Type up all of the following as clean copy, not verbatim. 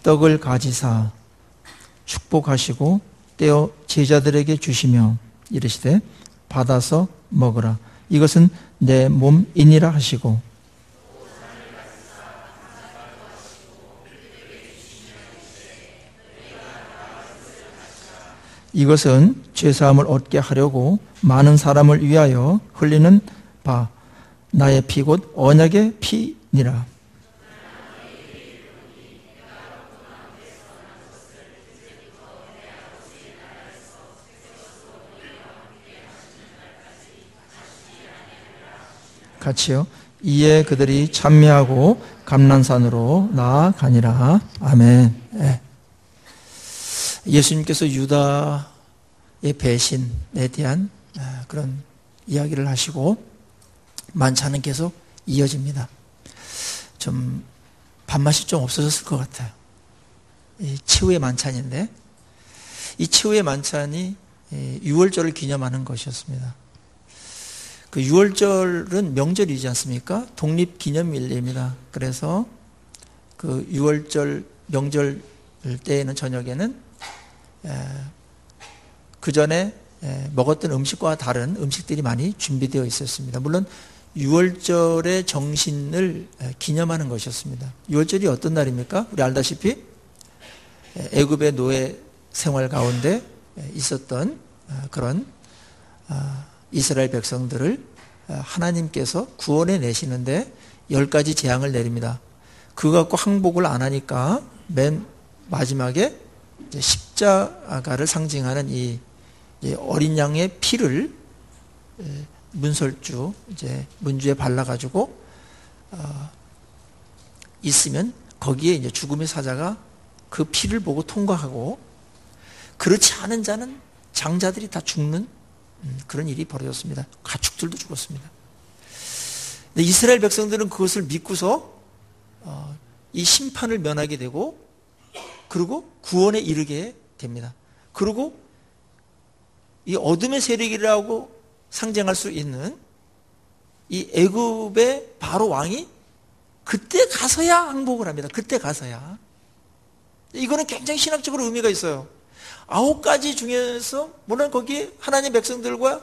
떡을 가지사 축복하시고 떼어 제자들에게 주시며 이르시되 받아서 먹으라. 이것은 내 몸이니라 하시고 이것은 죄사함을 얻게 하려고 많은 사람을 위하여 흘리는 바 나의 피 곧 언약의 피니라. 같이요. 이에 그들이 찬미하고 감난산으로 나아가니라. 아멘. 네. 예수님께서 유다의 배신에 대한 그런 이야기를 하시고 만찬은 계속 이어집니다. 좀 밥맛이 좀 없어졌을 것 같아요. 이 최후의 만찬인데 이 최후의 만찬이 6월절을 기념하는 것이었습니다. 그 6월절은 명절이지 않습니까? 독립기념일입니다. 그래서 그 6월절 명절 때에는 저녁에는 그 전에 먹었던 음식과 다른 음식들이 많이 준비되어 있었습니다. 물론 6월절의 정신을 기념하는 것이었습니다. 6월절이 어떤 날입니까? 우리 알다시피 애굽의 노예 생활 가운데 있었던 그런 이스라엘 백성들을 하나님께서 구원해 내시는데 10가지 재앙을 내립니다. 그거 갖고 항복을 안 하니까 맨 마지막에 이제 십자가를 상징하는 이 어린 양의 피를 문설주 이제 문주에 발라가지고 있으면 거기에 이제 죽음의 사자가 그 피를 보고 통과하고 그렇지 않은 자는 장자들이 다 죽는 그런 일이 벌어졌습니다. 가축들도 죽었습니다. 근데 이스라엘 백성들은 그것을 믿고서 이 심판을 면하게 되고 그리고 구원에 이르게 됩니다. 그리고 이 어둠의 세력이라고 상징할 수 있는 이 애굽의 바로 왕이 그때 가서야 항복을 합니다. 그때 가서야. 이거는 굉장히 신학적으로 의미가 있어요. 9가지 중에서 물론 거기 하나님 백성들과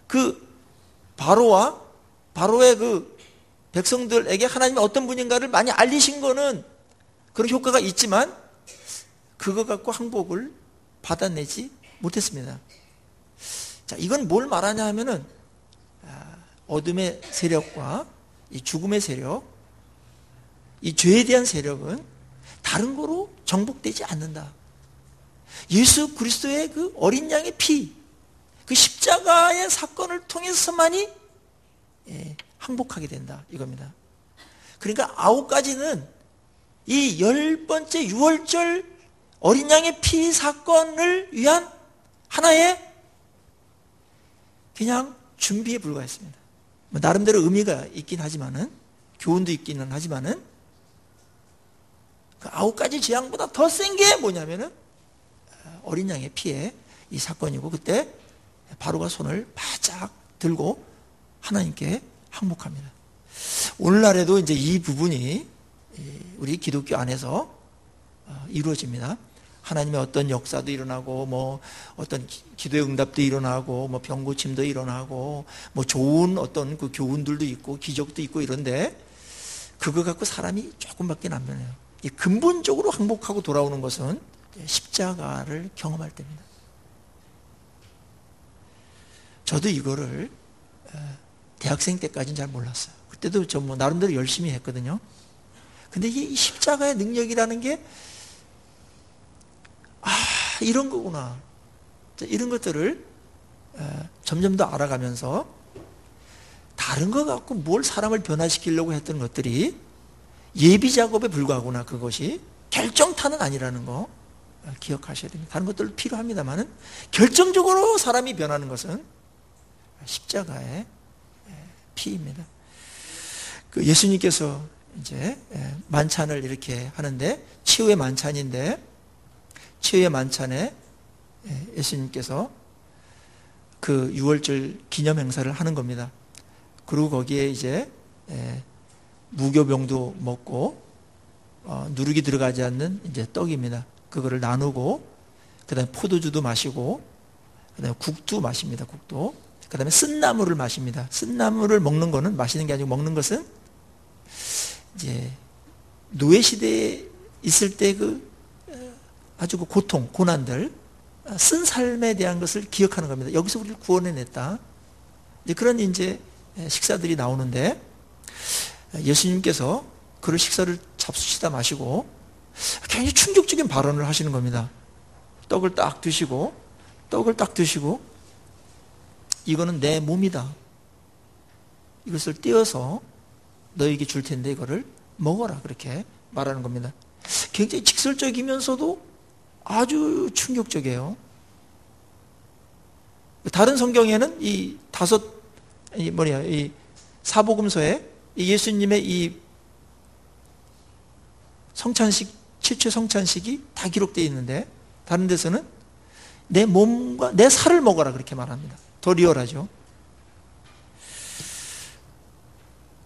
그 바로의 그 백성들에게 하나님이 어떤 분인가를 많이 알리신 거는 그런 효과가 있지만 그거 갖고 항복을 받아내지 못했습니다. 자, 이건 뭘 말하냐 하면은 어둠의 세력과 이 죽음의 세력, 이 죄에 대한 세력은 다른 거로 정복되지 않는다. 예수 그리스도의 그 어린 양의 피, 그 십자가의 사건을 통해서만이 항복하게 된다 이겁니다. 그러니까 9가지는 이 10번째 6월절 어린 양의 피 사건을 위한 하나의 그냥 준비에 불과했습니다. 나름대로 의미가 있긴 하지만은 교훈도 있기는 하지만은 그 9가지 재앙보다 더 센 게 뭐냐면은 어린 양의 피의 이 사건이고 그때 바로가 손을 바짝 들고 하나님께 항복합니다. 오늘날에도 이제 이 부분이 우리 기독교 안에서 이루어집니다. 하나님의 어떤 역사도 일어나고 뭐 어떤 기도의 응답도 일어나고 뭐 병 고침도 일어나고 뭐 좋은 어떤 그 교훈들도 있고 기적도 있고 이런데 그거 갖고 사람이 조금밖에 안 변해요. 근본적으로 항복하고 돌아오는 것은 십자가를 경험할 때입니다. 저도 이거를 대학생 때까지는 잘 몰랐어요. 그때도 저 뭐 나름대로 열심히 했거든요. 근데 이 십자가의 능력이라는 게 이런 거구나. 이런 것들을 점점 더 알아가면서 다른 거 갖고 뭘 사람을 변화시키려고 했던 것들이 예비 작업에 불과하구나. 그것이 결정타는 아니라는 거 기억하셔야 됩니다. 다른 것들도 필요합니다만은 결정적으로 사람이 변하는 것은 십자가의 피입니다. 그 예수님께서 이제 만찬을 이렇게 하는데 치유의 만찬인데 치유의 만찬에 예수님께서 그 6월절 기념 행사를 하는 겁니다. 그리고 거기에 이제 무교병도 먹고 누룩이 들어가지 않는 이제 떡입니다. 그거를 나누고 그다음에 포도주도 마시고 그다음에 국도 마십니다. 국도. 그다음에 쓴나물을 마십니다. 쓴나물을 먹는 거는 마시는 게 아니고 먹는 것은 이제 노예 시대에 있을 때 아주 그 고통, 고난들, 쓴 삶에 대한 것을 기억하는 겁니다. 여기서 우리를 구원해냈다. 이제 그런 이제 식사들이 나오는데 예수님께서 그런 식사를 잡수시다 마시고 굉장히 충격적인 발언을 하시는 겁니다. 떡을 딱 드시고 이거는 내 몸이다. 이것을 떼어서 너에게 줄 텐데 이거를 먹어라. 그렇게 말하는 겁니다. 굉장히 직설적이면서도 아주 충격적이에요. 다른 성경에는 이 사복음서에 예수님의 이 성찬식, 최초의 성찬식이 다 기록되어 있는데 다른 데서는 내 몸과 내 살을 먹어라 그렇게 말합니다. 더 리얼하죠.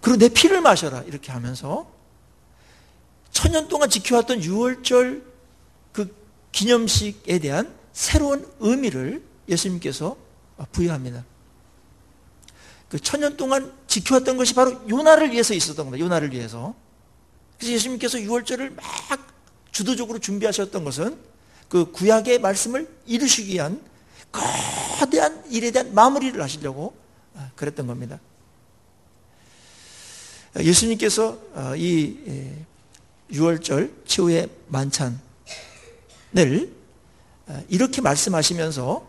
그리고 내 피를 마셔라 이렇게 하면서 천년 동안 지켜왔던 유월절 그 기념식에 대한 새로운 의미를 예수님께서 부여합니다. 그 천년 동안 지켜왔던 것이 바로 요나를 위해서 있었던 겁니다. 요나를 위해서. 그래서 예수님께서 유월절을 막 주도적으로 준비하셨던 것은 그 구약의 말씀을 이루시기 위한 거대한 일에 대한 마무리를 하시려고 그랬던 겁니다. 예수님께서 이 유월절 최후의 만찬을 이렇게 말씀하시면서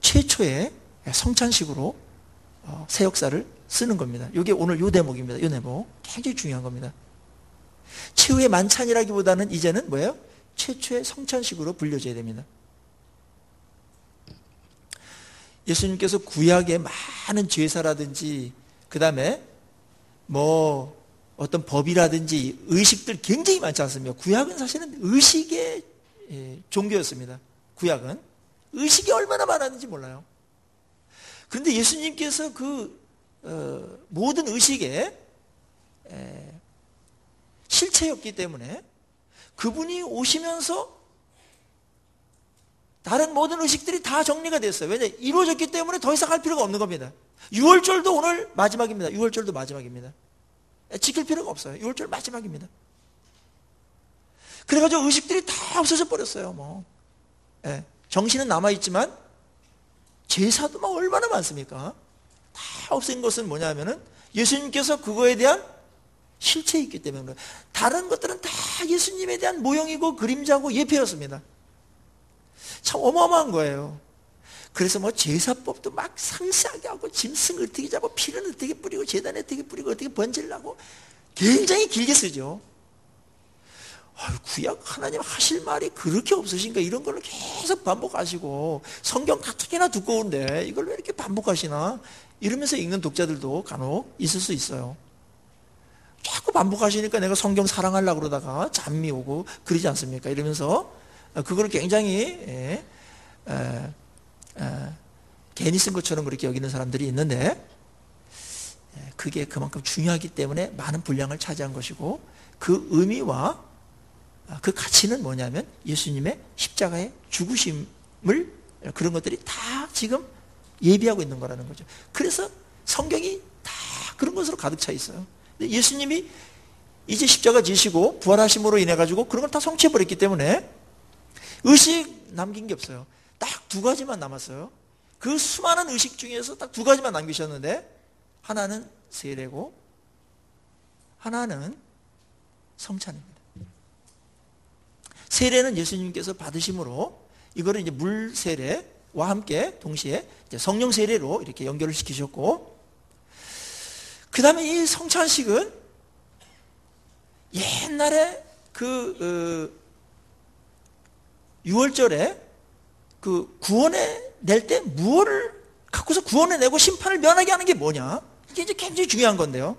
최초의 성찬식으로 새 역사를 쓰는 겁니다. 이게 오늘 요 대목입니다. 요 대목 굉장히 중요한 겁니다. 최후의 만찬이라기보다는 이제는 뭐예요? 최초의 성찬식으로 불려져야 됩니다. 예수님께서 구약의 많은 제사라든지 그 다음에 뭐 어떤 법이라든지 의식들 굉장히 많지 않습니까? 구약은 사실은 의식의 종교였습니다. 구약은 의식이 얼마나 많았는지 몰라요. 그런데 예수님께서 그 모든 의식의 실체였기 때문에 그분이 오시면서 다른 모든 의식들이 다 정리가 됐어요. 왜냐하면 이루어졌기 때문에 더 이상 할 필요가 없는 겁니다. 6월절도 오늘 마지막입니다. 6월절도 마지막입니다. 지킬 필요가 없어요. 6월절 마지막입니다. 그래가지고 의식들이 다 없어져 버렸어요. 뭐. 정신은 남아있지만 제사도 막 얼마나 많습니까? 다 없앤 것은 뭐냐면은 예수님께서 그거에 대한 실체에 있기 때문에 다른 것들은 다 예수님에 대한 모형이고 그림자고 예표였습니다. 참 어마어마한 거예요. 그래서 뭐 제사법도 막 상세하게 하고 짐승 어떻게 잡고 피는 어떻게 뿌리고 제단에 어떻게 뿌리고 어떻게 번질라고 굉장히 길게 쓰죠. 구약 하나님 하실 말이 그렇게 없으신가 이런 걸로 계속 반복하시고 성경 가뜩이나 두꺼운데 이걸 왜 이렇게 반복하시나 이러면서 읽는 독자들도 간혹 있을 수 있어요. 자꾸 반복하시니까 내가 성경 사랑하려고 그러다가 잠이 오고 그러지 않습니까? 이러면서 그걸 굉장히 괜히 쓴 것처럼 그렇게 여기는 사람들이 있는데 그게 그만큼 중요하기 때문에 많은 분량을 차지한 것이고 그 의미와 그 가치는 뭐냐면 예수님의 십자가의 죽으심을 그런 것들이 다 지금 예비하고 있는 거라는 거죠. 그래서 성경이 다 그런 것으로 가득 차 있어요. 예수님이 이제 십자가 지시고 부활하심으로 인해 가지고 그런 걸 다 성취해 버렸기 때문에 의식 남긴 게 없어요. 딱 두 가지만 남았어요. 그 수많은 의식 중에서 딱 두 가지만 남기셨는데 하나는 세례고 하나는 성찬입니다. 세례는 예수님께서 받으심으로 이거를 이제 물 세례와 함께 동시에 이제 성령 세례로 이렇게 연결을 시키셨고 그 다음에 이 성찬식은 옛날에 그 6월절에 그 구원해 낼 때 무엇을 갖고서 구원해 내고 심판을 면하게 하는 게 뭐냐? 이게 이제 굉장히 중요한 건데요.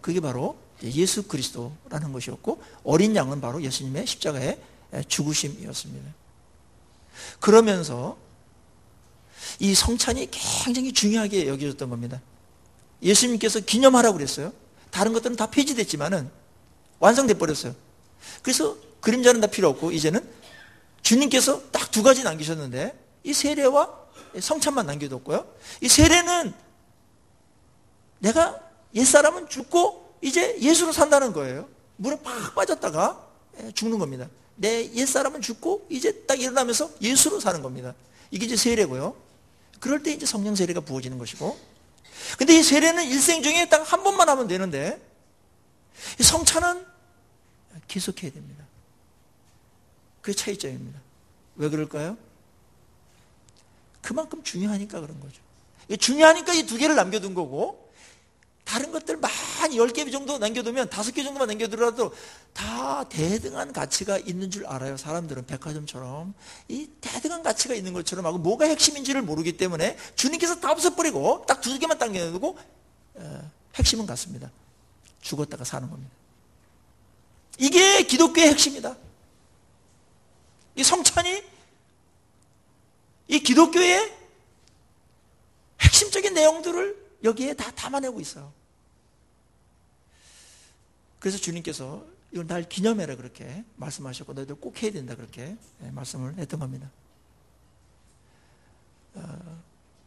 그게 바로 예수 그리스도라는 것이었고 어린 양은 바로 예수님의 십자가의 죽으심이었습니다. 그러면서 이 성찬이 굉장히 중요하게 여겨졌던 겁니다. 예수님께서 기념하라고 그랬어요. 다른 것들은 다 폐지됐지만은 완성돼 버렸어요. 그래서 그림자는 다 필요 없고 이제는 주님께서 딱 두 가지 남기셨는데 이 세례와 성찬만 남겨뒀고요. 이 세례는 내가 옛사람은 죽고 이제 예수로 산다는 거예요. 물에 팍 빠졌다가 죽는 겁니다. 내 옛사람은 죽고 이제 딱 일어나면서 예수로 사는 겁니다. 이게 이제 세례고요. 그럴 때 이제 성령 세례가 부어지는 것이고, 근데 이 세례는 일생 중에 딱 한 번만 하면 되는데 이 성찬은 계속해야 됩니다. 그게 차이점입니다. 왜 그럴까요? 그만큼 중요하니까 그런 거죠. 중요하니까 이 두 개를 남겨둔 거고, 다른 것들 많이 10개 정도 남겨두면 5개 정도만 남겨두더라도 다 대등한 가치가 있는 줄 알아요. 사람들은 백화점처럼 이 대등한 가치가 있는 것처럼 하고 뭐가 핵심인지를 모르기 때문에 주님께서 다 없애버리고 딱 2개만 남겨두고 핵심은 같습니다. 죽었다가 사는 겁니다. 이게 기독교의 핵심이다. 이 성찬이 이 기독교의 핵심적인 내용들을 여기에 다 담아내고 있어요. 그래서 주님께서 이걸 날 기념해라 그렇게 말씀하셨고 너희들 꼭 해야 된다 그렇게 말씀을 했던 겁니다.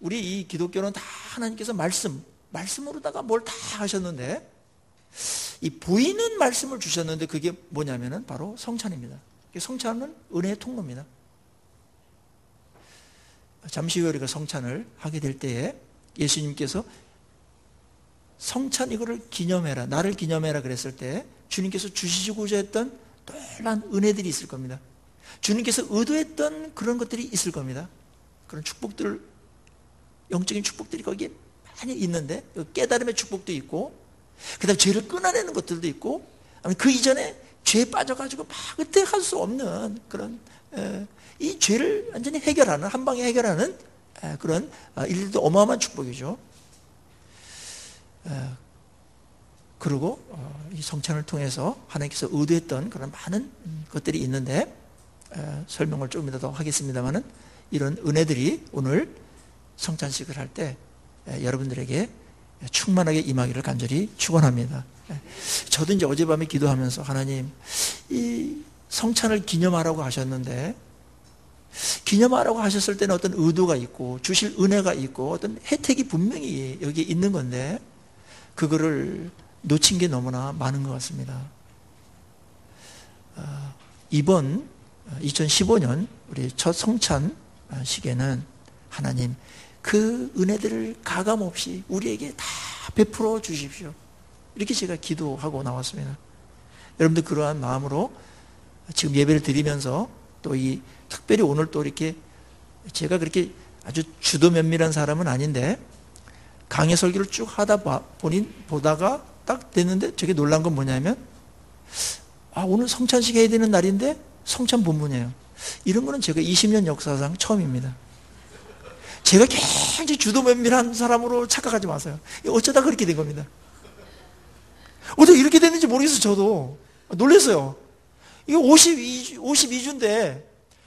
우리 이 기독교는 다 하나님께서 말씀으로다가 뭘 다 하셨는데 이 보이는 말씀을 주셨는데 그게 뭐냐면은 바로 성찬입니다. 성찬은 은혜의 통로입니다. 잠시 후에 우리가 성찬을 하게 될 때에 예수님께서 성찬 이거를 기념해라, 나를 기념해라 그랬을 때 주님께서 주시고자 했던 놀라운 은혜들이 있을 겁니다. 주님께서 의도했던 그런 것들이 있을 겁니다. 그런 축복들, 영적인 축복들이 거기에 많이 있는데 깨달음의 축복도 있고 그 다음에 죄를 끊어내는 것들도 있고 그 이전에 죄에 빠져가지고 막 흩어갈 수 없는 그런 이 죄를 완전히 해결하는, 한 방에 해결하는 그런 일들도 어마어마한 축복이죠. 그리고 이 성찬을 통해서 하나님께서 의도했던 그런 많은 것들이 있는데 설명을 조금 이따 더 하겠습니다만은 이런 은혜들이 오늘 성찬식을 할 때 여러분들에게 충만하게 임하기를 간절히 축원합니다. 저도 이제 어젯밤에 기도하면서 하나님 이 성찬을 기념하라고 하셨는데 기념하라고 하셨을 때는 어떤 의도가 있고 주실 은혜가 있고 어떤 혜택이 분명히 여기에 있는 건데 그거를 놓친 게 너무나 많은 것 같습니다. 이번 2015년 우리 첫 성찬 시계는 하나님 그 은혜들을 가감없이 우리에게 다 베풀어 주십시오. 이렇게 제가 기도하고 나왔습니다. 여러분들 그러한 마음으로 지금 예배를 드리면서 또 이 특별히 오늘 또 이렇게 제가 그렇게 아주 주도 면밀한 사람은 아닌데 강의 설교를 쭉 하다 보다가 딱 됐는데 저게 놀란 건 뭐냐면 오늘 성찬식 해야 되는 날인데 성찬 본문이에요. 이런 거는 제가 20년 역사상 처음입니다. 제가 굉장히 주도 면밀한 사람으로 착각하지 마세요. 어쩌다 그렇게 된 겁니다. 어떻게 이렇게 됐는지 모르겠어요. 저도 놀랐어요. 이거 52주인데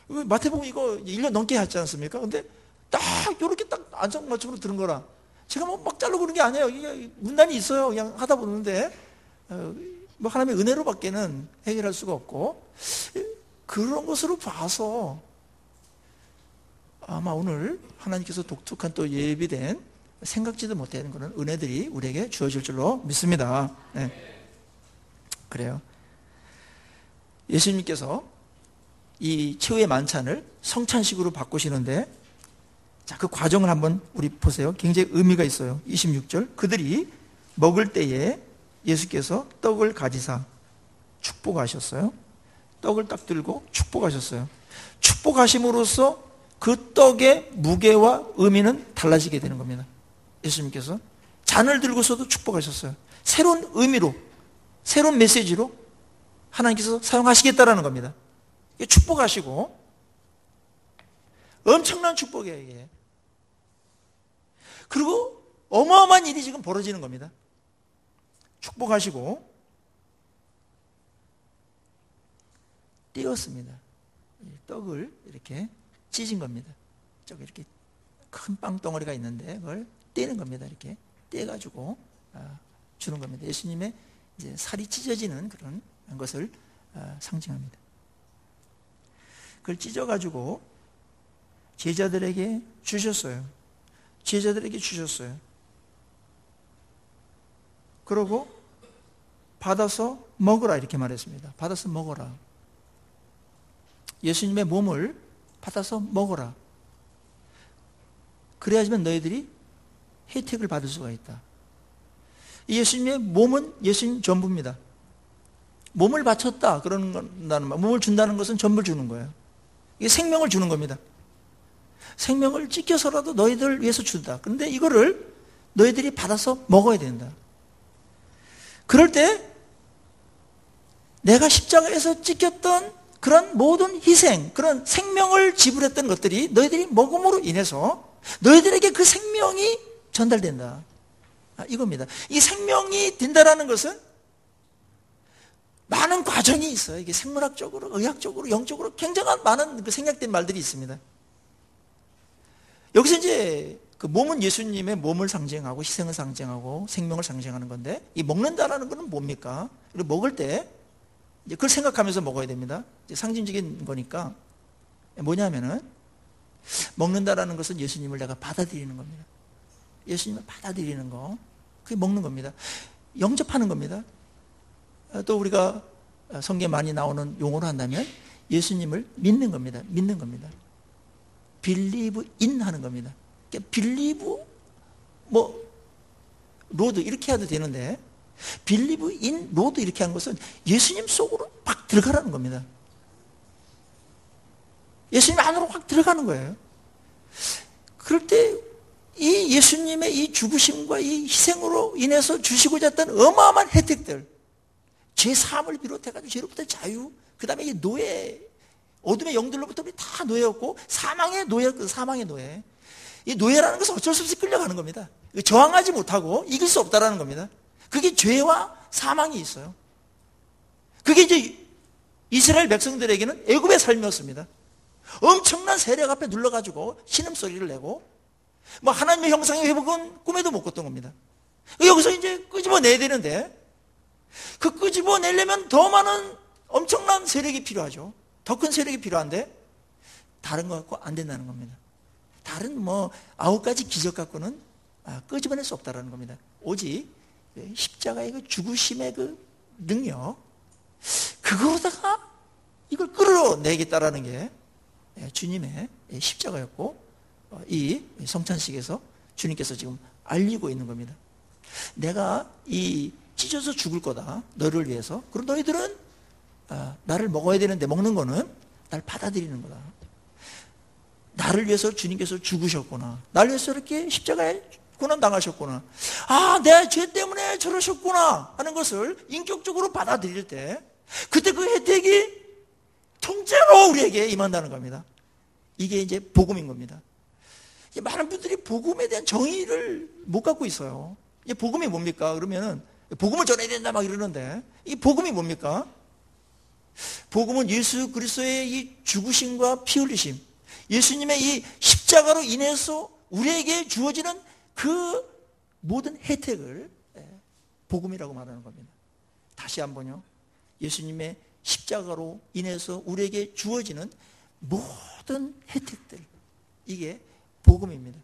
마태복음 이거 1년 넘게 했지 않습니까? 근데 딱 이렇게 딱 안성맞춤으로 들은 거라 제가 막 자르고 그런 게 아니에요. 이게 문단이 있어요. 그냥 하다 보는데 뭐 하나님의 은혜로밖에는 해결할 수가 없고 그런 것으로 봐서 아마 오늘 하나님께서 독특한 또 예비된 생각지도 못하는 그런 은혜들이 우리에게 주어질 줄로 믿습니다. 네. 그래요. 예수님께서 이 최후의 만찬을 성찬식으로 바꾸시는데 자, 그 과정을 한번 우리 보세요. 굉장히 의미가 있어요. 26절. 그들이 먹을 때에 예수께서 떡을 가지사 축복하셨어요. 떡을 딱 들고 축복하셨어요. 축복하심으로써 그 떡의 무게와 의미는 달라지게 되는 겁니다. 예수님께서 잔을 들고서도 축복하셨어요. 새로운 의미로, 새로운 메시지로 하나님께서 사용하시겠다라는 겁니다. 축복하시고 엄청난 축복이에요. 이게. 그리고 어마어마한 일이 지금 벌어지는 겁니다. 축복하시고 띄었습니다. 떡을 이렇게 찢은 겁니다. 저기 이렇게 큰 빵덩어리가 있는데 그걸 떼는 겁니다. 이렇게 떼가지고 주는 겁니다. 예수님의 이제 살이 찢어지는 그런 것을 상징합니다. 그걸 찢어가지고 제자들에게 주셨어요. 제자들에게 주셨어요. 그러고 받아서 먹으라 이렇게 말했습니다. 받아서 먹어라. 예수님의 몸을 받아서 먹어라. 그래야지만 너희들이 혜택을 받을 수가 있다. 예수님의 몸은 예수님 전부입니다. 몸을 바쳤다 그러는 말, 몸을 준다는 것은 전부를 주는 거예요. 이게 생명을 주는 겁니다. 생명을 찢겨서라도 너희들 위해서 준다. 그런데 이거를 너희들이 받아서 먹어야 된다. 그럴 때 내가 십자가에서 찢겼던 그런 모든 희생, 그런 생명을 지불했던 것들이 너희들이 먹음으로 인해서 너희들에게 그 생명이 전달된다. 이겁니다. 이 생명이 된다라는 것은 많은 과정이 있어요. 이게 생물학적으로, 의학적으로, 영적으로 굉장한 많은 그 생략된 말들이 있습니다. 여기서 이제 그 몸은 예수님의 몸을 상징하고 희생을 상징하고 생명을 상징하는 건데, 이 먹는다라는 것은 뭡니까? 그리고 먹을 때 이제 그걸 생각하면서 먹어야 됩니다. 이제 상징적인 거니까 뭐냐면은 먹는다라는 것은 예수님을 내가 받아들이는 겁니다. 예수님을 받아들이는 거, 그게 먹는 겁니다. 영접하는 겁니다. 또 우리가 성경에 많이 나오는 용어로 한다면 예수님을 믿는 겁니다. 믿는 겁니다. believe in 하는 겁니다. believe 로드 이렇게 해도 되는데 believe in 로드 이렇게 한 것은 예수님 속으로 막 들어가라는 겁니다. 예수님 안으로 확 들어가는 거예요. 그럴 때 이 예수님의 이 죽으심과 이 희생으로 인해서 주시고자 했던 어마어마한 혜택들, 죄 사함을 비롯해가지고 죄로부터 자유, 그 다음에 이 노예, 어둠의 영들로부터 우리 다 노예였고 사망의 노예. 이 노예라는 것은 어쩔 수 없이 끌려가는 겁니다. 저항하지 못하고 이길 수 없다라는 겁니다. 그게 죄와 사망이 있어요. 그게 이제 이스라엘 백성들에게는 애굽의 삶이었습니다. 엄청난 세력 앞에 눌러가지고 신음소리를 내고 하나님의 형상의 회복은 꿈에도 못 꿨던 겁니다. 여기서 이제 끄집어내야 되는데 그 끄집어내려면 더 많은 엄청난 세력이 필요하죠. 더 큰 세력이 필요한데 다른 거 갖고 안 된다는 겁니다. 다른 9가지 기적 갖고는 끄집어낼 수 없다는 겁니다. 오직 십자가의 그 죽으심의 그 능력, 그거로다가 이걸 끌어내겠다라는 게 주님의 십자가였고, 이 성찬식에서 주님께서 지금 알리고 있는 겁니다. 내가 이 찢어서 죽을 거다, 너를 위해서. 그럼 너희들은 나를 먹어야 되는데 먹는 거는 날 받아들이는 거다. 나를 위해서 주님께서 죽으셨구나, 나를 위해서 이렇게 십자가에 고난 당하셨구나, 내 죄 때문에 저러셨구나 하는 것을 인격적으로 받아들일 때, 그때 그 혜택이 통째로 우리에게 임한다는 겁니다. 이게 이제 복음인 겁니다. 많은 분들이 복음에 대한 정의를 못 갖고 있어요. 이게 복음이 뭡니까? 그러면은 복음을 전해야 된다 막 이러는데, 이 복음이 뭡니까? 복음은 예수 그리스도의 이 죽으심과 피 흘리심, 예수님의 이 십자가로 인해서 우리에게 주어지는 그 모든 혜택을 복음이라고 말하는 겁니다. 다시 한번요. 예수님의 십자가로 인해서 우리에게 주어지는 모든 혜택들, 이게 복음입니다.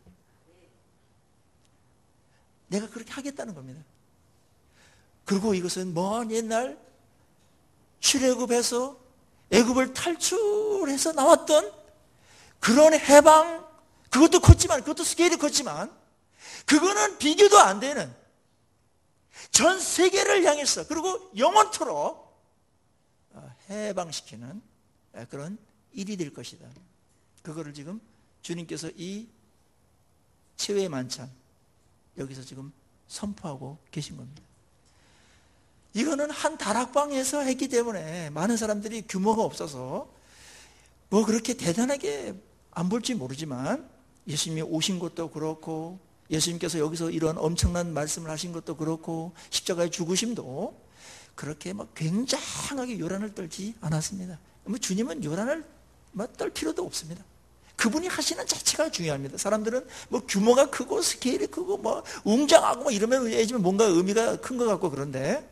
내가 그렇게 하겠다는 겁니다. 그리고 이것은 먼 옛날 출애굽에서 애굽을 탈출해서 나왔던 그런 해방, 그것도 컸지만, 그것도 스케일이 컸지만, 그거는 비교도 안 되는 전 세계를 향해서, 그리고 영원토록 해방시키는 그런 일이 될 것이다. 그거를 지금 주님께서 이 최후의 만찬, 여기서 지금 선포하고 계신 겁니다. 이거는 한 다락방에서 했기 때문에 많은 사람들이 규모가 없어서 그렇게 대단하게 안 볼지 모르지만, 예수님이 오신 것도 그렇고, 예수님께서 여기서 이런 엄청난 말씀을 하신 것도 그렇고, 십자가의 죽으심도 그렇게 굉장하게 요란을 떨지 않았습니다. 주님은 요란을 떨 필요도 없습니다. 그분이 하시는 자체가 중요합니다. 사람들은 규모가 크고 스케일이 크고 웅장하고 이러면 뭔가 의미가 큰 것 같고, 그런데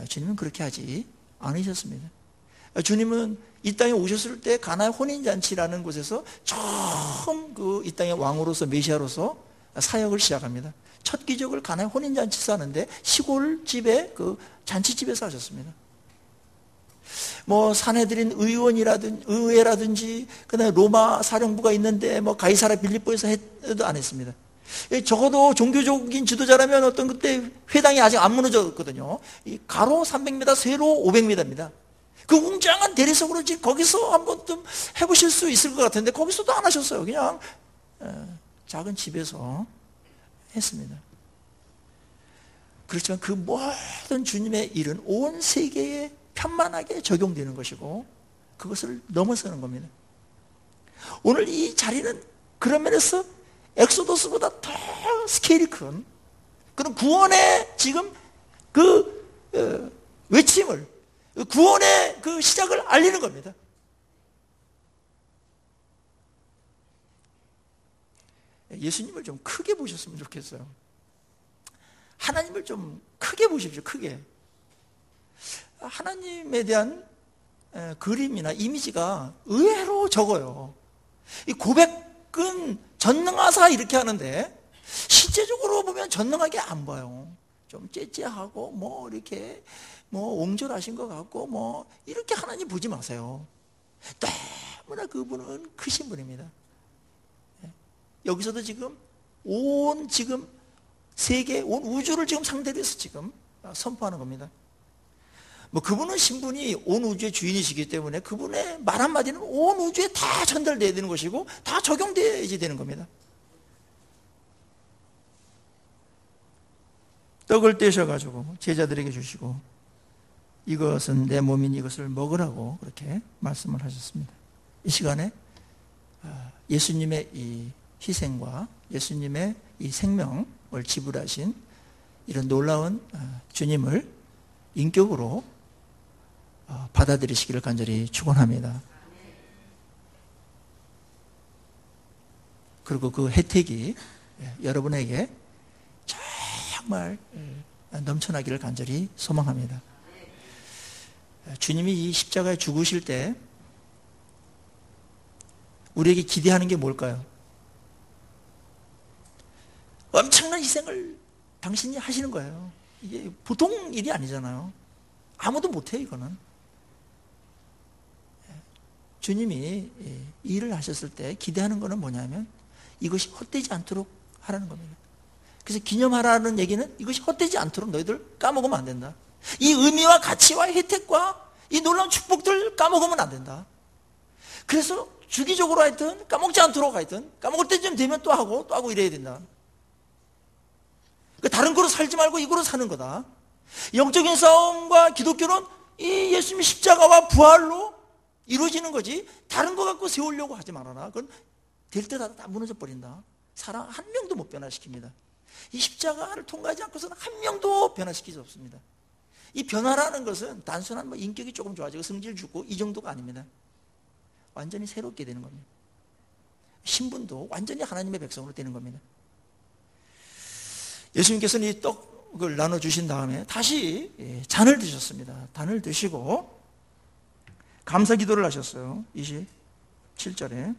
주님은 그렇게 하지 아니셨습니다. 주님은 이 땅에 오셨을 때 가나의 혼인잔치라는 곳에서 처음 이 땅의 왕으로서 메시아로서 사역을 시작합니다. 첫 기적을 가나의 혼인잔치에서 하는데 시골집에 잔치집에서 하셨습니다. 사내들인 의회라든지 그다음에 로마 사령부가 있는데 가이사라 빌립보에서 해도 안 했습니다. 적어도 종교적인 지도자라면 어떤 그때 회당이 아직 안 무너졌거든요. 가로 300m, 세로 500m입니다. 그 웅장한 대리석으로 거기서 한번 좀 해보실 수 있을 것 같은데 거기서도 안 하셨어요. 그냥 작은 집에서 했습니다. 그렇지만 그 모든 주님의 일은 온 세계에 편만하게 적용되는 것이고 그것을 넘어서는 겁니다. 오늘 이 자리는 그런 면에서 엑소더스보다 더 스케일이 큰 그런 구원의 지금 외침을, 구원의 시작을 알리는 겁니다. 예수님을 좀 크게 보셨으면 좋겠어요. 하나님을 좀 크게 보십시오. 크게. 하나님에 대한 그림이나 이미지가 의외로 적어요. 이 고백은 전능하사 이렇게 하는데 실제적으로 보면 전능하게 안 봐요. 좀 째째하고 이렇게 옹졸하신 것 같고 이렇게 하나님 보지 마세요. 너무나 그분은 크신 분입니다. 여기서도 지금 온 세계, 온 우주를 지금 상대로 해서 지금 선포하는 겁니다. 그분은 신분이 온 우주의 주인이시기 때문에 그분의 말 한마디는 온 우주에 다 전달돼야 되는 것이고 다 적용돼야지 되는 겁니다. 떡을 떼셔가지고 제자들에게 주시고 이것은 내 몸인 이것을 먹으라고 그렇게 말씀을 하셨습니다. 이 시간에 예수님의 이 희생과 예수님의 이 생명을 지불하신 이런 놀라운 주님을 인격으로 받아들이시기를 간절히 축원합니다. 그리고 그 혜택이 여러분에게 정말 넘쳐나기를 간절히 소망합니다. 주님이 이 십자가에 죽으실 때 우리에게 기대하는 게 뭘까요? 엄청난 희생을 당신이 하시는 거예요. 이게 보통 일이 아니잖아요. 아무도 못해요, 이거는. 주님이 이 일을 하셨을 때 기대하는 것은 뭐냐면 이것이 헛되지 않도록 하라는 겁니다. 그래서 기념하라는 얘기는 이것이 헛되지 않도록 너희들 까먹으면 안 된다. 이 의미와 가치와 혜택과 이 놀라운 축복들 까먹으면 안 된다. 그래서 주기적으로 하여튼 까먹지 않도록 하여튼 까먹을 때쯤 되면 또 하고 이래야 된다. 다른 거로 살지 말고 이거로 사는 거다. 영적인 싸움과 기독교는 이 예수님의 십자가와 부활로 이루어지는 거지 다른 거 갖고 세우려고 하지 말아라. 그건 될 때마다 다 무너져 버린다. 사람 한 명도 못 변화시킵니다. 이 십자가를 통과하지 않고서는 한 명도 변화시키지 없습니다. 이 변화라는 것은 단순한 인격이 조금 좋아지고 성질 주고 이 정도가 아닙니다. 완전히 새롭게 되는 겁니다. 신분도 완전히 하나님의 백성으로 되는 겁니다. 예수님께서는 이 떡을 나눠주신 다음에 다시 잔을 드셨습니다. 잔을 드시고 감사 기도를 하셨어요. 27절에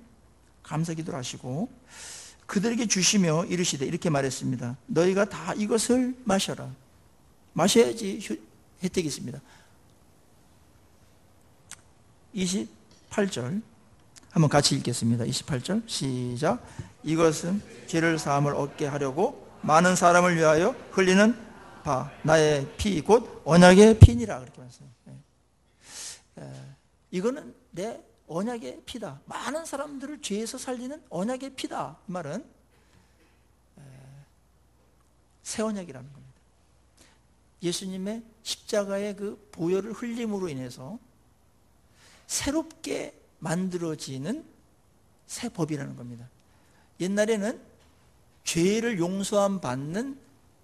감사 기도를 하시고 그들에게 주시며 이르시되 이렇게 말했습니다. 너희가 다 이것을 마셔라. 마셔야지 혜택이 있습니다. 28절 한번 같이 읽겠습니다. 28절 시작. 이것은 죄를 사함을 얻게 하려고 많은 사람을 위하여 흘리는 바 나의 피 곧 언약의 피니라 그렇게 말씀해요. 이거는 내 언약의 피다. 많은 사람들을 죄에서 살리는 언약의 피다. 이 말은 새 언약이라는 겁니다. 예수님의 십자가의 그 보혈을 흘림으로 인해서 새롭게 만들어지는 새 법이라는 겁니다. 옛날에는 죄를 용서함 받는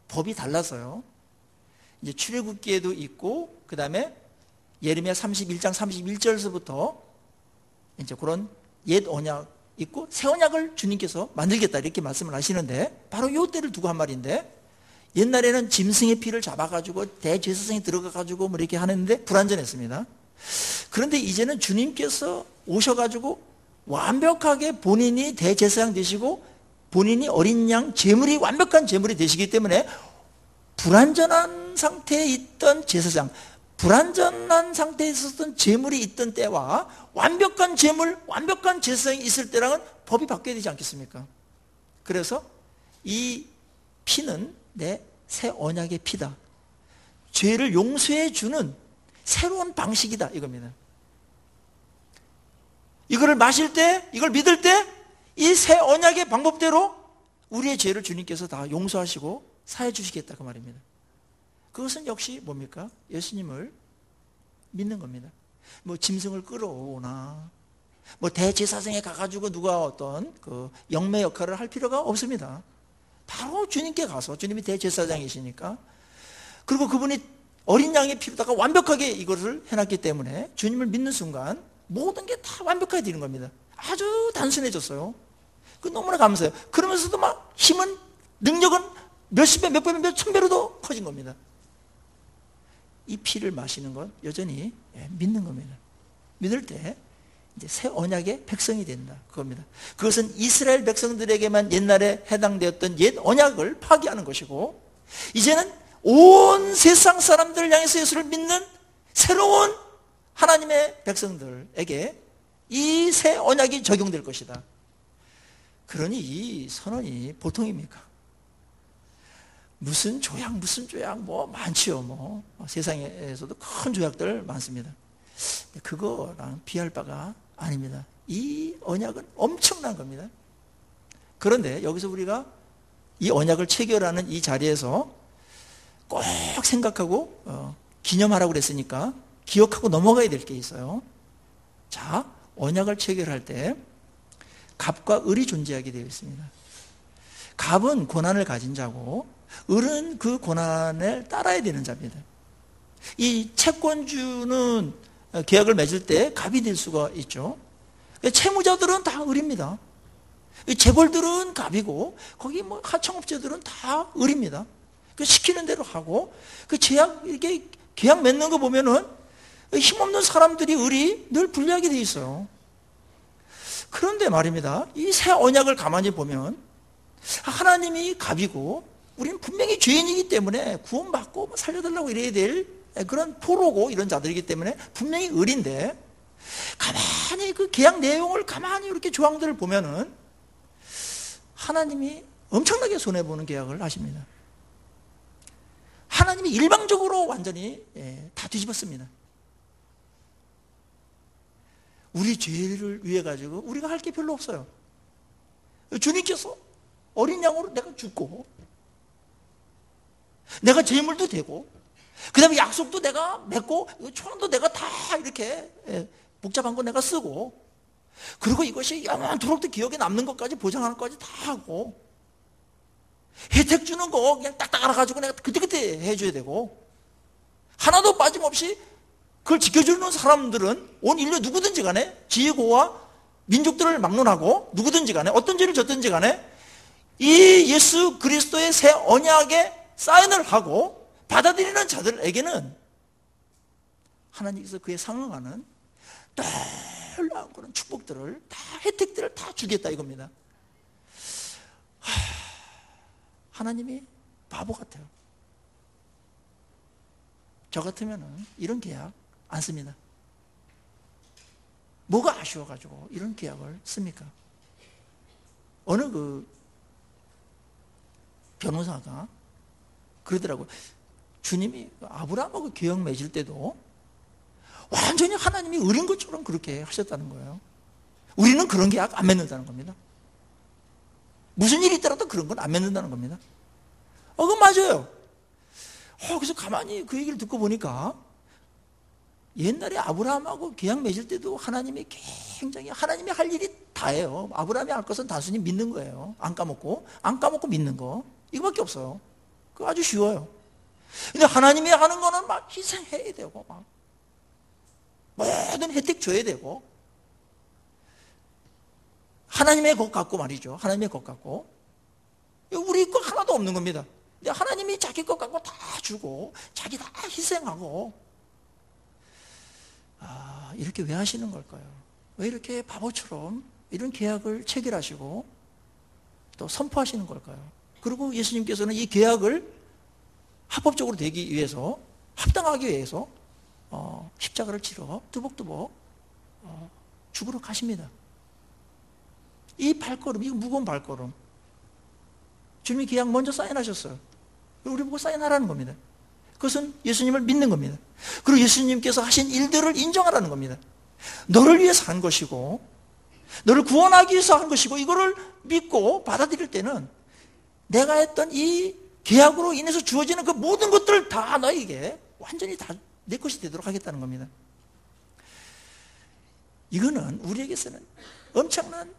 법이 달라서요. 이제 출애굽기에도 있고 그 다음에 예레미야 31장 31절에서부터 이제 그런 옛 언약 있고 새 언약을 주님께서 만들겠다 이렇게 말씀을 하시는데 바로 이 때를 두고 한 말인데 옛날에는 짐승의 피를 잡아가지고 대제사장이 들어가가지고 뭐 이렇게 하는데 불완전했습니다. 그런데 이제는 주님께서 오셔가지고 완벽하게 본인이 대제사장 되시고 본인이 어린 양 제물이 완벽한 제물이 되시기 때문에 불완전한 상태에 있던 제사장, 불완전한 상태에 있었던 제물이 있던 때와 완벽한 제물, 완벽한 제사장이 있을 때랑은 법이 바뀌어야 되지 않겠습니까? 그래서 이 피는 내 새 언약의 피다. 죄를 용서해 주는 새로운 방식이다 이겁니다. 이거를 마실 때, 이걸 믿을 때 이 새 언약의 방법대로 우리의 죄를 주님께서 다 용서하시고 사해 주시겠다 그 말입니다. 그것은 역시 뭡니까? 예수님을 믿는 겁니다. 뭐 짐승을 끌어오나 뭐 대제사장에 가가지고 누가 어떤 그 영매 역할을 할 필요가 없습니다. 바로 주님께 가서, 주님이 대제사장이시니까, 그리고 그분이 어린 양의 피로다가 완벽하게 이것을 해놨기 때문에 주님을 믿는 순간 모든 게 다 완벽하게 되는 겁니다. 아주 단순해졌어요. 그 너무나 감사해요. 그러면서도 막 힘은, 능력은 몇십 배, 몇 배, 몇천 배로도 커진 겁니다. 이 피를 마시는 건 여전히 믿는 겁니다. 믿을 때 이제 새 언약의 백성이 된다 그겁니다. 그것은 이스라엘 백성들에게만 옛날에 해당되었던 옛 언약을 파기하는 것이고, 이제는 온 세상 사람들을 향해서 예수를 믿는 새로운 하나님의 백성들에게 이 새 언약이 적용될 것이다. 그러니 이 선언이 보통입니까? 무슨 조약 뭐 많지요. 뭐 세상에서도 큰 조약들 많습니다. 그거랑 비할 바가 아닙니다. 이 언약은 엄청난 겁니다. 그런데 여기서 우리가 이 언약을 체결하는 이 자리에서 꼭 생각하고 기념하라고 그랬으니까 기억하고 넘어가야 될 게 있어요. 자, 언약을 체결할 때 갑과 을이 존재하게 되어 있습니다. 갑은 고난을 가진 자고 을은 그 고난을 따라야 되는 자입니다. 이 채권주는 계약을 맺을 때 갑이 될 수가 있죠. 채무자들은 다 을입니다. 재벌들은 갑이고 거기 뭐 하청업체들은 다 을입니다. 그 시키는 대로 하고 그 제약 이렇게 계약 맺는 거 보면은 힘없는 사람들이 을이 늘 불리하게 돼 있어요. 그런데 말입니다. 이 새 언약을 가만히 보면 하나님이 갑이고 우리는 분명히 죄인이기 때문에 구원받고 살려달라고 이래야 될 그런 포로고 이런 자들이기 때문에 분명히 을인데, 가만히 그 계약 내용을 가만히 이렇게 조항들을 보면은 하나님이 엄청나게 손해보는 계약을 하십니다. 하나님이 일방적으로 완전히 다 뒤집었습니다. 우리 죄를 위해 가지고 우리가 할 게 별로 없어요. 주님께서 어린 양으로 내가 죽고 내가 제물도 되고 그 다음에 약속도 내가 맺고 초랑도 내가 다 이렇게 복잡한 거 내가 쓰고, 그리고 이것이 영원토록도 기억에 남는 것까지 보장하는 것까지 다 하고, 혜택 주는 거 그냥 딱딱 알아가지고 내가 그때그때 해줘야 되고, 하나도 빠짐없이 그걸 지켜주는 사람들은 온 인류 누구든지 간에, 지혜고와 민족들을 막론하고 누구든지 간에 어떤 죄를 졌든지 간에 이 예수 그리스도의 새 언약에 사인을 하고 받아들이는 자들에게는 하나님께서 그에 상응하는 놀라운 그런 축복들을 다, 혜택들을 다 주겠다 이겁니다. 하나님이 바보 같아요. 저 같으면 이런 계약 안 씁니다. 뭐가 아쉬워가지고 이런 계약을 씁니까? 어느 그 변호사가 그러더라고요. 주님이 아브라함하고 계약 맺을 때도 완전히 하나님이 어린 것처럼 그렇게 하셨다는 거예요. 우리는 그런 계약 안 맺는다는 겁니다. 무슨 일이 있더라도 그런 건 안 맺는다는 겁니다. 그건 맞아요. 그래서 가만히 그 얘기를 듣고 보니까 옛날에 아브라함하고 계약 맺을 때도 하나님이 굉장히, 하나님이 할 일이 다예요. 아브라함이 할 것은 단순히 믿는 거예요. 안 까먹고 믿는 거. 이거밖에 없어요. 그거 아주 쉬워요. 근데 하나님이 하는 거는 막 희생해야 되고, 막 모든 혜택 줘야 되고, 하나님의 것 같고 말이죠. 하나님의 것 같고. 우리 거 하나도 없는 겁니다. 근데 하나님이 자기 것 갖고 다 주고 자기 다 희생하고, 이렇게 왜 하시는 걸까요? 왜 이렇게 바보처럼 이런 계약을 체결하시고 또 선포하시는 걸까요? 그리고 예수님께서는 이 계약을 합법적으로 되기 위해서, 합당하기 위해서 십자가를 치러 뚜벅뚜벅 죽으러 가십니다. 이 발걸음, 이 무거운 발걸음, 주님이 계약 먼저 사인하셨어요. 우리 보고 사인하라는 겁니다. 그것은 예수님을 믿는 겁니다. 그리고 예수님께서 하신 일들을 인정하라는 겁니다. 너를 위해서 한 것이고, 너를 구원하기 위해서 한 것이고, 이거를 믿고 받아들일 때는 내가 했던 이 계약으로 인해서 주어지는 그 모든 것들을 다 너에게 완전히 다 내 것이 되도록 하겠다는 겁니다. 이거는 우리에게서는 엄청난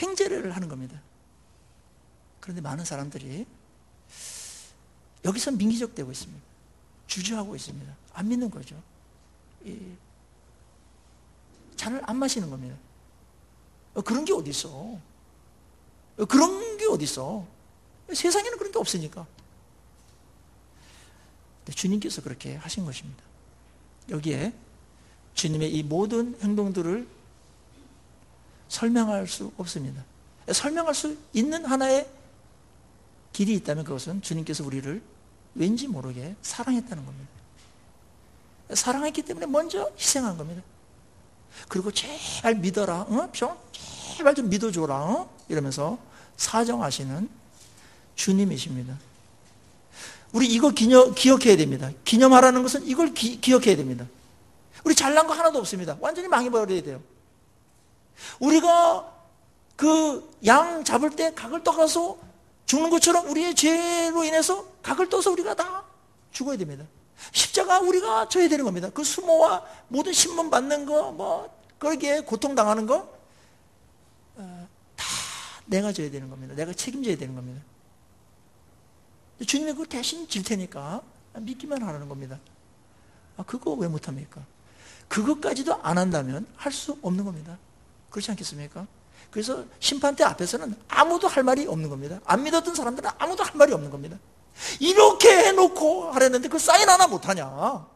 횡재를 하는 겁니다. 그런데 많은 사람들이 여기서 민기적되고 있습니다. 주저하고 있습니다. 안 믿는 거죠. 잔을 안 마시는 겁니다. 그런 게 어디 있어? 그런 게 어디 있어? 세상에는 그런 게 없으니까. 주님께서 그렇게 하신 것입니다. 여기에 주님의 이 모든 행동들을 설명할 수 없습니다. 설명할 수 있는 하나의 길이 있다면 그것은 주님께서 우리를 왠지 모르게 사랑했다는 겁니다. 사랑했기 때문에 먼저 희생한 겁니다. 그리고 제발 믿어라, 제발 좀 믿어줘라, 이러면서 사정하시는 주님이십니다. 우리 이거 기억해야 됩니다. 기념하라는 것은 이걸 기억해야 됩니다. 우리 잘난 거 하나도 없습니다. 완전히 망해버려야 돼요. 우리가 그 양 잡을 때 각을 떠가서 죽는 것처럼 우리의 죄로 인해서 각을 떠서 우리가 다 죽어야 됩니다. 십자가 우리가 져야 되는 겁니다. 그 수모와 모든 신문 받는 거, 그러기에 고통당하는 거, 다 내가 져야 되는 겁니다. 내가 책임져야 되는 겁니다. 주님이 그거 대신 질 테니까 믿기만 하라는 겁니다. 그거 왜 못합니까? 그것까지도 안 한다면 할 수 없는 겁니다. 그렇지 않겠습니까? 그래서 심판대 앞에서는 아무도 할 말이 없는 겁니다. 안 믿었던 사람들은 아무도 할 말이 없는 겁니다. 이렇게 해놓고 하랬는데 그 사인 하나 못하냐?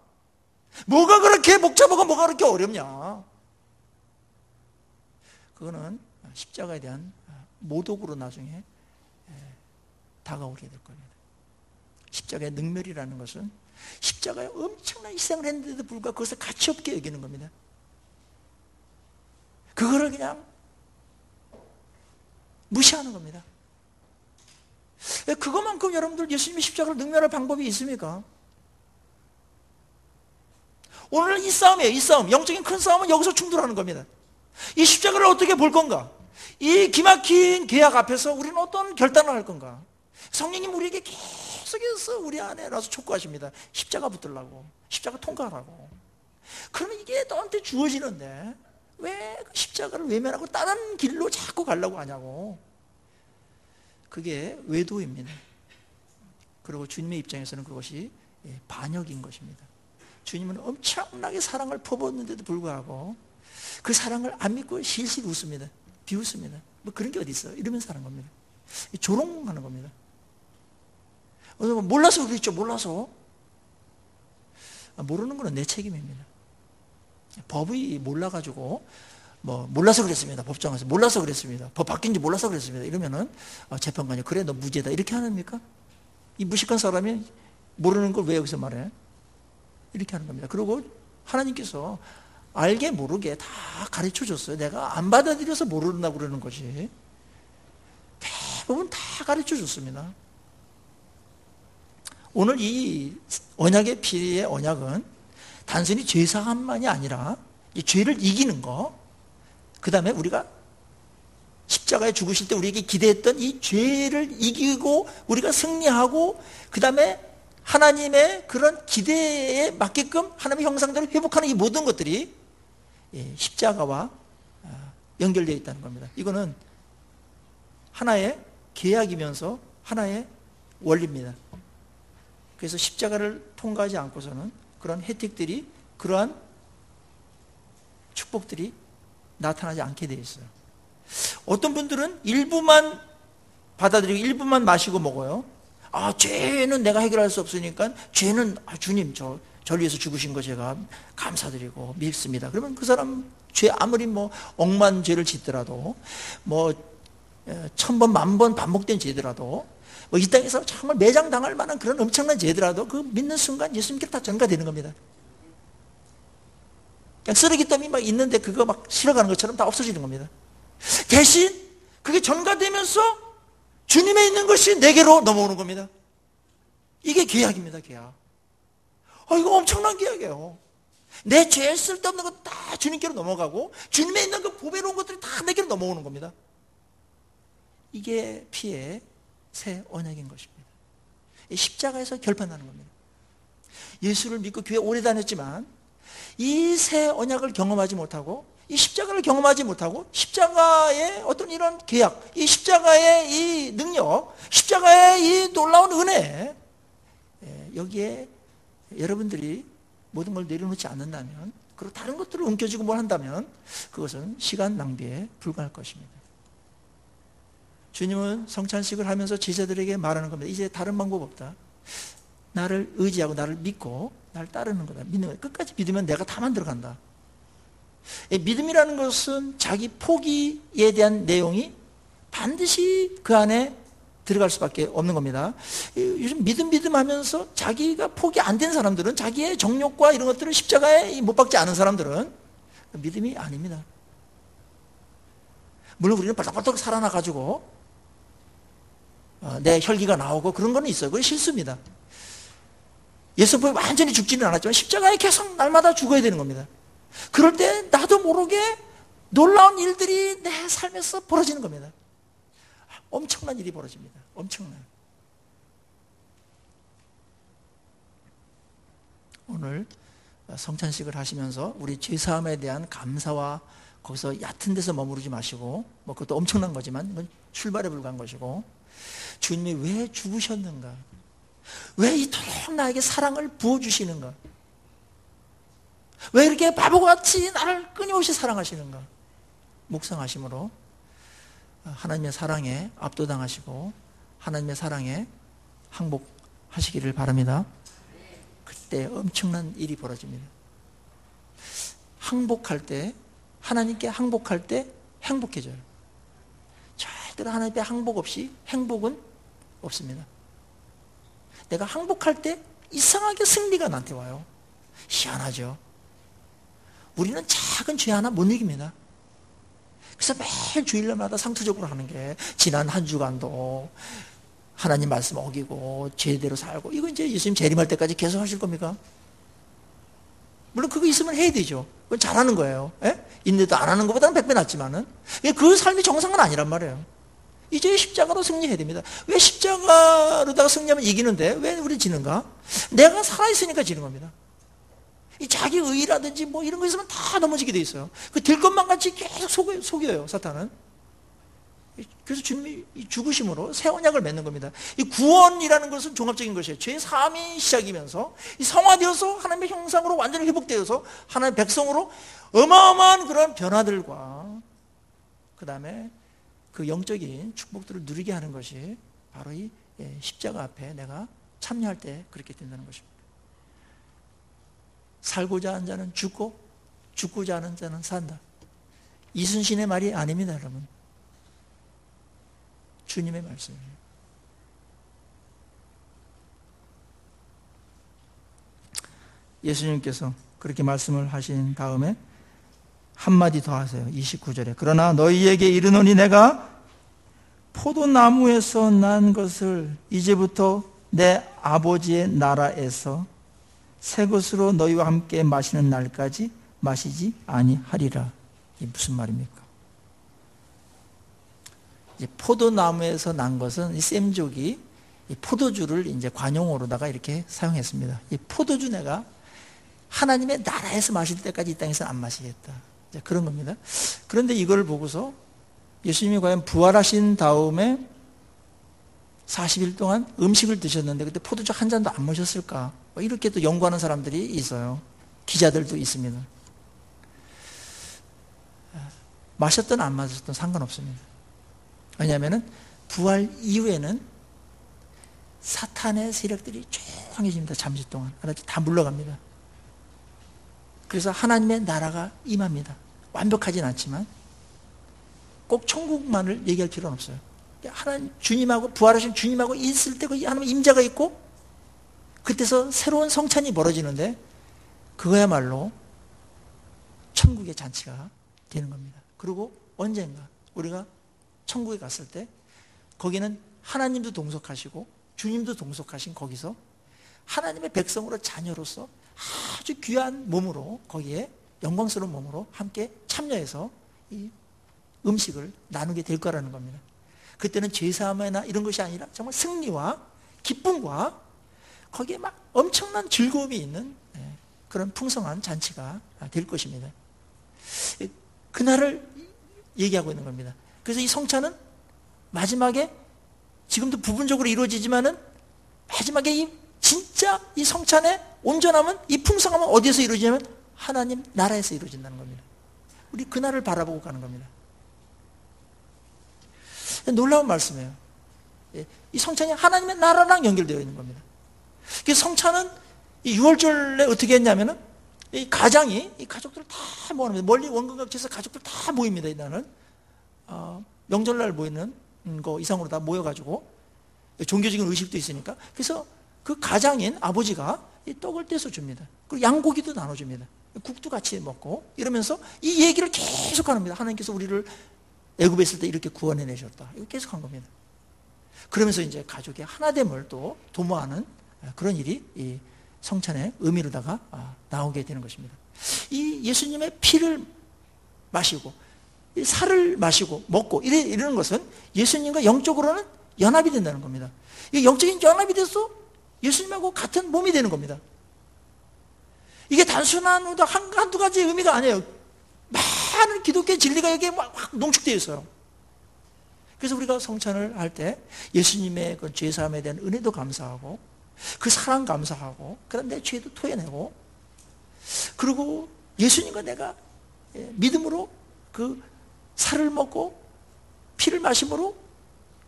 뭐가 그렇게 복잡하고 뭐가 그렇게 어렵냐? 그거는 십자가에 대한 모독으로 나중에 다가오게 될 겁니다. 십자가의 능멸이라는 것은 십자가에 엄청난 희생을 했는데도 불구하고 그것을 가치없게 여기는 겁니다. 그거를 그냥 무시하는 겁니다. 그것만큼 여러분들 예수님이 십자가를 능멸할 방법이 있습니까? 오늘 이 싸움이에요. 이 싸움, 영적인 큰 싸움은 여기서 충돌하는 겁니다. 이 십자가를 어떻게 볼 건가? 이 기막힌 계약 앞에서 우리는 어떤 결단을 할 건가? 성령님 우리에게 계속해서 우리 안에 나서 촉구하십니다. 십자가 붙들라고, 십자가 통과하라고. 그러면 이게 너한테 주어지는데 왜 그 십자가를 외면하고 다른 길로 자꾸 가려고 하냐고. 그게 외도입니다. 그리고 주님의 입장에서는 그것이 반역인 것입니다. 주님은 엄청나게 사랑을 퍼붓는데도 불구하고 그 사랑을 안 믿고 실실 웃습니다. 비웃습니다. 뭐 그런 게 어디 있어? 이러면서 하는 겁니다. 조롱하는 겁니다. 몰라서 그랬죠. 몰라서. 모르는 거는 내 책임입니다. 법이 몰라가지고 몰라서 그랬습니다. 법정에서 몰라서 그랬습니다. 법 바뀐지 몰라서 그랬습니다. 이러면은 재판관이 그래 너 무죄다 이렇게 하랍니까? 이 무식한 사람이 모르는 걸 왜 여기서 말해? 이렇게 하는 겁니다. 그리고 하나님께서 알게 모르게 다 가르쳐 줬어요. 내가 안 받아들여서 모른다고 그러는 것이 대부분 다 가르쳐 줬습니다. 오늘 이 언약의 피의 언약은 단순히 죄사함만이 아니라 이 죄를 이기는 거, 그 다음에 우리가 십자가에 죽으실 때 우리에게 기대했던 이 죄를 이기고 우리가 승리하고 그 다음에 하나님의 그런 기대에 맞게끔 하나님의 형상대로 회복하는 이 모든 것들이 십자가와 연결되어 있다는 겁니다. 이거는 하나의 계약이면서 하나의 원리입니다. 그래서 십자가를 통과하지 않고서는 그런 혜택들이, 그러한 축복들이 나타나지 않게 되어 있어요. 어떤 분들은 일부만 받아들이고 일부만 마시고 먹어요. 죄는 내가 해결할 수 없으니까 죄는 주님 저를 위해서 죽으신 거 제가 감사드리고 믿습니다. 그러면 그 사람 죄 아무리 뭐 억만 죄를 짓더라도 뭐 1000번 10,000번 반복된 죄더라도 뭐 이 땅에서 정말 매장당할 만한 그런 엄청난 죄더라도 그 믿는 순간 예수님께 다 전가되는 겁니다. 그냥 쓰레기 더미 막 있는데 그거 막 실어가는 것처럼 다 없어지는 겁니다. 대신 그게 전가되면서 주님에 있는 것이 내게로 넘어오는 겁니다. 이게 계약입니다. 계약. 이거 엄청난 계약이에요. 내 죄 쓸데없는 것 다 주님께로 넘어가고 주님에 있는 그 보배로운 것들이 다 내게로 넘어오는 겁니다. 이게 피의 새 언약인 것입니다. 십자가에서 결판나는 겁니다. 예수를 믿고 교회 오래 다녔지만 이 새 언약을 경험하지 못하고 이 십자가를 경험하지 못하고 십자가의 어떤 이런 계약, 이 십자가의 이 능력, 십자가의 이 놀라운 은혜, 여기에 여러분들이 모든 걸 내려놓지 않는다면, 그리고 다른 것들을 움켜쥐고 뭘 한다면 그것은 시간 낭비에 불과할 것입니다. 주님은 성찬식을 하면서 제자들에게 말하는 겁니다. 이제 다른 방법 없다. 나를 의지하고 나를 믿고 나를 따르는 거다. 믿는 거다. 끝까지 믿으면 내가 다 만들어간다. 믿음이라는 것은 자기 포기에 대한 내용이 반드시 그 안에 들어갈 수밖에 없는 겁니다. 요즘 믿음 하면서 자기가 포기 안 된 사람들은, 자기의 정욕과 이런 것들을 십자가에 못 박지 않은 사람들은 믿음이 아닙니다. 물론 우리는 벌떡벌떡 살아나가지고 내 혈기가 나오고 그런 거는 있어요. 그건 실수입니다. 예수님이 완전히 죽지는 않았지만 십자가에 계속 날마다 죽어야 되는 겁니다. 그럴 때 나도 모르게 놀라운 일들이 내 삶에서 벌어지는 겁니다. 엄청난 일이 벌어집니다. 엄청난. 오늘 성찬식을 하시면서 우리 죄사함에 대한 감사와 거기서 얕은 데서 머무르지 마시고, 뭐 그것도 엄청난 거지만 이건 출발에 불과한 것이고, 주님이 왜 죽으셨는가, 왜 이토록 나에게 사랑을 부어주시는가, 왜 이렇게 바보같이 나를 끊임없이 사랑하시는가 묵상하심으로 하나님의 사랑에 압도당하시고 하나님의 사랑에 항복하시기를 바랍니다. 그때 엄청난 일이 벌어집니다. 항복할 때, 하나님께 항복할 때 행복해져요. 절대로 하나님께 항복 없이 행복은 없습니다. 내가 항복할 때 이상하게 승리가 나한테 와요. 희한하죠. 우리는 작은 죄 하나 못 이깁니다. 그래서 매일 주일날마다 상투적으로 하는 게, 지난 한 주간도 하나님 말씀 어기고 제대로 살고, 이거 이제 예수님 재림할 때까지 계속 하실 겁니까? 물론 그거 있으면 해야 되죠. 그건 잘하는 거예요. 인내도 안 하는 것보다는 100배 낫지만은 그 삶이 정상은 아니란 말이에요. 이제 십자가로 승리해야 됩니다. 왜 십자가로다가 승리하면 이기는데 왜 우리 지는가? 내가 살아있으니까 지는 겁니다. 이 자기 의라든지 뭐 이런 거 있으면 다 넘어지게 돼 있어요. 그 될 것만 같이 계속 속여요, 사탄은. 그래서 주님이 죽으심으로 새 언약을 맺는 겁니다. 이 구원이라는 것은 종합적인 것이에요. 죄 사함이 시작이면서 이 성화되어서 하나님의 형상으로 완전히 회복되어서 하나님의 백성으로 어마어마한 그런 변화들과 그 다음에 그 영적인 축복들을 누리게 하는 것이 바로 이 십자가 앞에 내가 참여할 때 그렇게 된다는 것입니다. 살고자 하는 자는 죽고 죽고자 하는 자는 산다. 이순신의 말이 아닙니다, 여러분. 주님의 말씀이에요. 예수님께서 그렇게 말씀을 하신 다음에 한마디 더 하세요. 29절에 그러나 너희에게 이르노니 내가 포도나무에서 난 것을 이제부터 내 아버지의 나라에서 새 것으로 너희와 함께 마시는 날까지 마시지 아니하리라. 이게 무슨 말입니까? 이제 포도나무에서 난 것은 이 셈족이 이 포도주를 이제 관용어로다가 이렇게 사용했습니다. 이 포도주 내가 하나님의 나라에서 마실 때까지 이 땅에서는 안 마시겠다. 이제 그런 겁니다. 그런데 이걸 보고서 예수님이 과연 부활하신 다음에 40일 동안 음식을 드셨는데 그때 포도주 한 잔도 안 마셨을까? 이렇게 또 연구하는 사람들이 있어요. 기자들도 있습니다. 마셨든 안 마셨든 상관없습니다. 왜냐하면 부활 이후에는 사탄의 세력들이 조용해집니다. 잠시 동안. 알았지? 다 물러갑니다. 그래서 하나님의 나라가 임합니다. 완벽하진 않지만 꼭 천국만을 얘기할 필요는 없어요. 하나님, 주님하고 부활하신 주님하고 있을 때 그 하나님의 임재가 있고 그때서 새로운 성찬이 벌어지는데 그거야말로 천국의 잔치가 되는 겁니다. 그리고 언젠가 우리가 천국에 갔을 때 거기는 하나님도 동석하시고 주님도 동석하신 거기서 하나님의 백성으로 자녀로서 아주 귀한 몸으로 거기에 영광스러운 몸으로 함께 참여해서 이 음식을 나누게 될 거라는 겁니다. 그때는 죄사함이나 이런 것이 아니라 정말 승리와 기쁨과 거기에 막 엄청난 즐거움이 있는 그런 풍성한 잔치가 될 것입니다. 그날을 얘기하고 있는 겁니다. 그래서 이 성찬은 마지막에 지금도 부분적으로 이루어지지만은 마지막에 진짜 이 성찬의 온전함은, 이 풍성함은 어디에서 이루어지냐면 하나님 나라에서 이루어진다는 겁니다. 우리 그날을 바라보고 가는 겁니다. 놀라운 말씀이에요. 이 성찬이 하나님의 나라랑 연결되어 있는 겁니다. 그래서 성찬은 이 6월절에 어떻게 했냐면은 이 가장이 이 가족들을 다 모아놓습니다. 멀리 원근각지에서 가족들 다 모입니다. 이날은 명절날 모이는 거 이상으로 다 모여가지고 종교적인 의식도 있으니까. 그래서 그 가장인 아버지가 이 떡을 떼서 줍니다. 그리고 양고기도 나눠줍니다. 국도 같이 먹고 이러면서 이 얘기를 계속 합니다. 하나님께서 우리를 애굽에 있을 때 이렇게 구원해 내셨다. 이거 계속 한 겁니다. 그러면서 이제 가족의 하나됨을 또 도모하는 그런 일이 이 성찬의 의미로다가 나오게 되는 것입니다. 이 예수님의 피를 마시고 이 살을 마시고 먹고 이러는 것은 예수님과 영적으로는 연합이 된다는 겁니다. 이 영적인 연합이 돼서 예수님하고 같은 몸이 되는 겁니다. 이게 단순한 한두 가지 의미가 아니에요. 많은 기독교의 진리가 여기에 막 농축되어 있어요. 그래서 우리가 성찬을 할 때 예수님의 그 죄사함에 대한 은혜도 감사하고 그 사랑 감사하고 그다음 내 죄도 토해내고 그리고 예수님과 내가 믿음으로 그 살을 먹고 피를 마심으로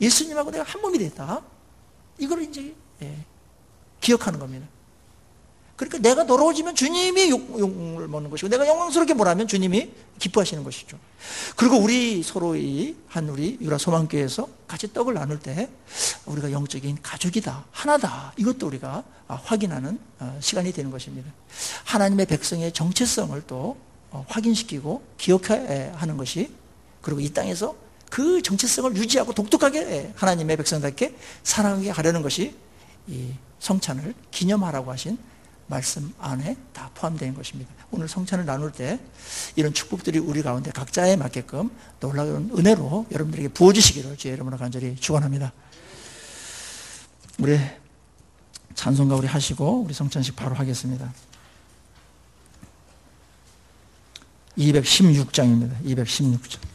예수님하고 내가 한 몸이 됐다. 이걸 이제 기억하는 겁니다. 그러니까 내가 더러워지면 주님이 욕을 먹는 것이고 내가 영광스럽게 뭐라면 주님이 기뻐하시는 것이죠. 그리고 우리 서로의 우리 유라 소망교회에서 같이 떡을 나눌 때 우리가 영적인 가족이다, 하나다, 이것도 우리가 확인하는 시간이 되는 것입니다. 하나님의 백성의 정체성을 또 확인시키고 기억해야 하는 것이, 그리고 이 땅에서 그 정체성을 유지하고 독특하게 하나님의 백성답게 살아가게 하려는 것이 이 성찬을 기념하라고 하신 말씀 안에 다 포함되는 것입니다. 오늘 성찬을 나눌 때 이런 축복들이 우리 가운데 각자에 맞게끔 놀라운 은혜로 여러분들에게 부어주시기를 주의 이름으로 간절히 축원합니다. 우리 찬송가 우리 하시고 우리 성찬식 바로 하겠습니다. 216장입니다. 216장.